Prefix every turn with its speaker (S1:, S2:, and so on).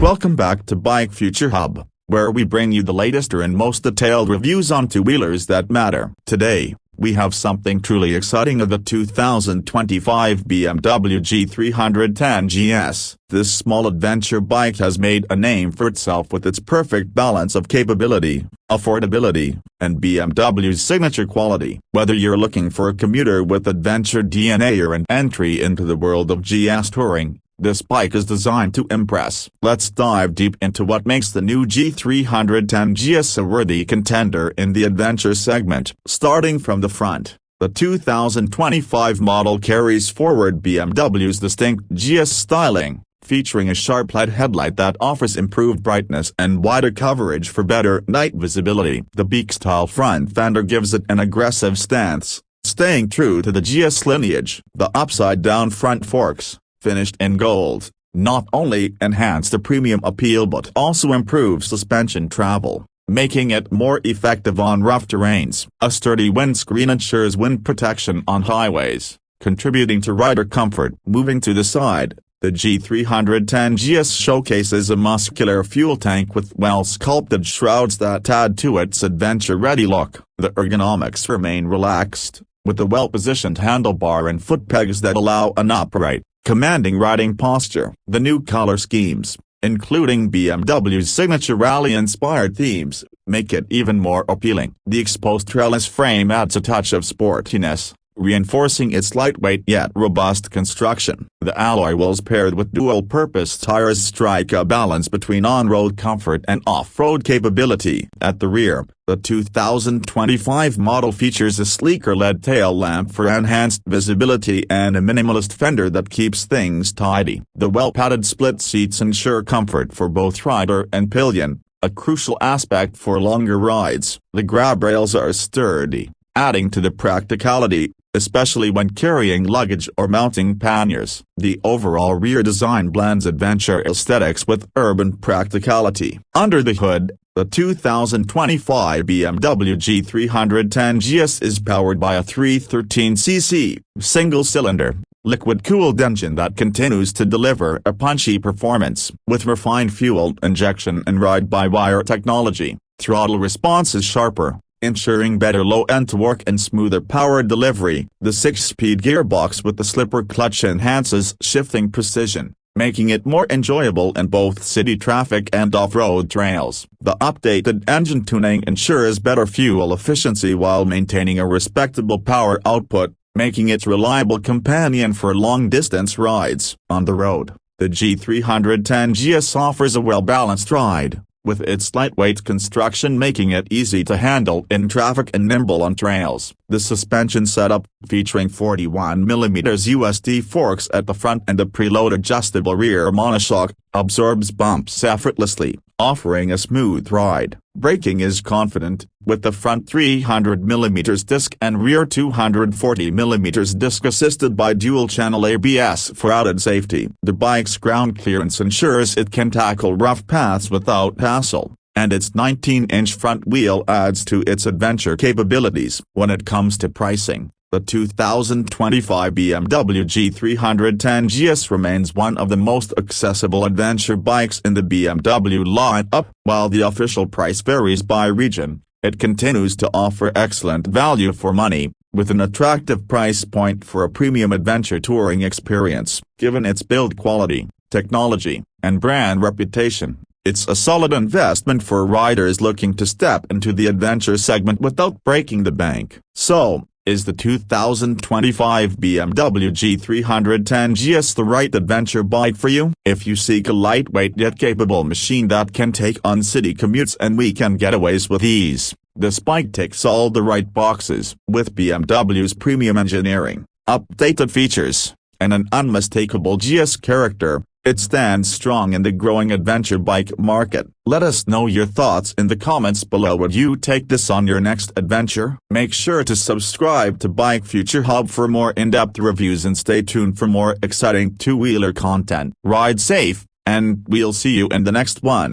S1: Welcome back to Bike Future Hub, where we bring you the latest and most detailed reviews on two-wheelers that matter. Today, we have something truly exciting of the 2025 BMW G 310 GS. This small adventure bike has made a name for itself with its perfect balance of capability, affordability, and BMW's signature quality. Whether you're looking for a commuter with adventure DNA or an entry into the world of GS touring, this bike is designed to impress. Let's dive deep into what makes the new G 310 GS a worthy contender in the adventure segment. Starting from the front, the 2025 model carries forward BMW's distinct GS styling, featuring a sharp LED headlight that offers improved brightness and wider coverage for better night visibility. The beak-style front fender gives it an aggressive stance, staying true to the GS lineage. The upside-down front forks, finished in gold, not only enhance the premium appeal but also improve suspension travel, making it more effective on rough terrains. A sturdy windscreen ensures wind protection on highways, contributing to rider comfort. Moving to the side, the G 310 GS showcases a muscular fuel tank with well-sculpted shrouds that add to its adventure-ready look. The ergonomics remain relaxed, with a well-positioned handlebar and foot pegs that allow an upright, commanding riding posture. The new color schemes, including BMW's signature rally-inspired themes, make it even more appealing. The exposed trellis frame adds a touch of sportiness, reinforcing its lightweight yet robust construction. The alloy wheels paired with dual-purpose tires strike a balance between on-road comfort and off-road capability. At the rear, the 2025 model features a sleeker LED tail lamp for enhanced visibility and a minimalist fender that keeps things tidy. The well-padded split seats ensure comfort for both rider and pillion, a crucial aspect for longer rides. The grab rails are sturdy, adding to the practicality, especially when carrying luggage or mounting panniers. The overall rear design blends adventure aesthetics with urban practicality. Under the hood, the 2025 BMW G 310 GS is powered by a 313cc, single-cylinder, liquid-cooled engine that continues to deliver a punchy performance. With refined fuel injection and ride-by-wire technology, throttle response is sharper, ensuring better low-end torque and smoother power delivery. The 6-speed gearbox with the slipper clutch enhances shifting precision, making it more enjoyable in both city traffic and off-road trails. The updated engine tuning ensures better fuel efficiency while maintaining a respectable power output, making it a reliable companion for long-distance rides. On the road, the G 310 GS offers a well-balanced ride, with its lightweight construction making it easy to handle in traffic and nimble on trails. The suspension setup, featuring 41mm USD forks at the front and a preload adjustable rear monoshock, absorbs bumps effortlessly, offering a smooth ride. Braking is confident, with the front 300mm disc and rear 240mm disc assisted by dual-channel ABS for added safety. The bike's ground clearance ensures it can tackle rough paths without hassle, and its 19-inch front wheel adds to its adventure capabilities. When it comes to pricing, the 2025 BMW G 310 GS remains one of the most accessible adventure bikes in the BMW lineup. While the official price varies by region, it continues to offer excellent value for money, with an attractive price point for a premium adventure touring experience. Given its build quality, technology, and brand reputation, it's a solid investment for riders looking to step into the adventure segment without breaking the bank. So, is the 2025 BMW G 310 GS the right adventure bike for you? If you seek a lightweight yet capable machine that can take on city commutes and weekend getaways with ease, this bike ticks all the right boxes. With BMW's premium engineering, updated features, and an unmistakable GS character, it stands strong in the growing adventure bike market. Let us know your thoughts in the comments below. Would you take this on your next adventure? Make sure to subscribe to Bike Future Hub for more in-depth reviews and stay tuned for more exciting two-wheeler content. Ride safe, and we'll see you in the next one.